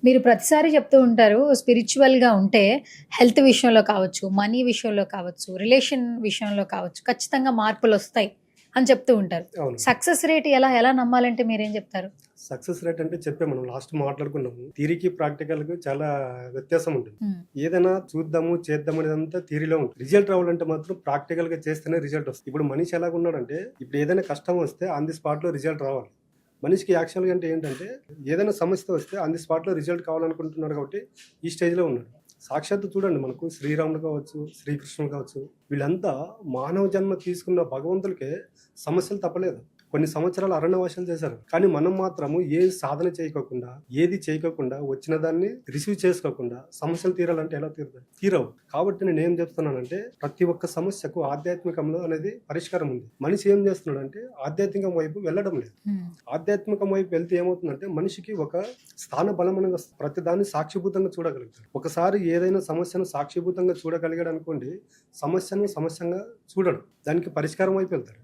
మీరు ప్రతిసారి చెప్తూ ఉంటారు స్పిరిచ్యువల్‌గా ఉంటే హెల్త్ విషయంలో కావచ్చు, మనీ విషయంలో కావచ్చు, రిలేషన్ విషయంలో కావచ్చు ఖచ్చితంగా మార్పులొస్తాయి అని చెప్తూ ఉంటారు. అవును. సక్సెస్ రేట్ ఎలా నమ్మాలంటే మీరేం చెప్తారు? సక్సెస్ రేట్ అంటే చెప్పాం మనం లాస్ట్ మాట్లాడుకున్నాము. థియరీకి, ప్రాక్టికల్‌కి చాలా వ్యత్యాసం ఉంటుంది. హ్మ్. ఏదైనా చూద్దాము, చేద్దాం అనేదంతా థియరీలో ఉంటుంది. రిజల్ట్ రావాలంటే మాత్రం ప్రాక్టికల్‌గా చేస్తేనే రిజల్ట్ వస్తుంది. ఇప్పుడు మనిషి ఎలాగున్నాడంటే ఇప్పుడు ఏదైనా కష్టం వస్తే ఆన్ ది స్పాట్‌లో రిజల్ట్ రావాలి. మనిషికి యాక్చువల్‌గా అంటే ఏంటంటే ఏదైనా సమస్య వస్తే ఆన్ ది స్పాట్‌లో రిజల్ట్ కావాలనుకుంటున్నాడు కాబట్టి ఈ స్టేజ్‌లో ఉన్నాడు. సాక్షాత్తు చూడండి మనకు శ్రీరాముడు కావచ్చు, శ్రీకృష్ణుడు కావచ్చు, వీళ్ళంతా మానవ జన్మ తీసుకున్న భగవంతులకే సమస్యలు తప్పలేదు. కొన్ని సంవత్సరాలు అరణ్యవాసాలు చేశారు. కానీ మనం మాత్రము ఏ సాధన చేయకోకుండా, ఏది చేయకోకుండా, వచ్చిన దాన్ని రిసీవ్ చేసుకోకుండా సమస్యలు తీరాలంటే ఎలా తీరుతాయి? తీరవు. కాబట్టి నేనేం చెప్తున్నానంటే ప్రతి ఒక్క సమస్యకు ఆధ్యాత్మికంలో అనేది పరిష్కారం ఉంది. మనిషి ఏం చేస్తున్నాడంటే ఆధ్యాత్మికం వైపు వెళ్ళడం లేదు. హ్మ్. ఆధ్యాత్మికం వైపు వెళ్తే ఏమవుతుందంటే మనిషికి ఒక స్థాన బలం అనేది వస్తుంది. ప్రతి దాన్ని సాక్షిభూతంగా చూడగలుగుతాడు. ఒకసారి ఏదైనా సమస్యను సాక్షిభూతంగా చూడగలిగాడు అనుకోండి, సమస్యను సమస్యంగా చూడడు. దానికి పరిష్కారం వైపు వెళ్తాడు.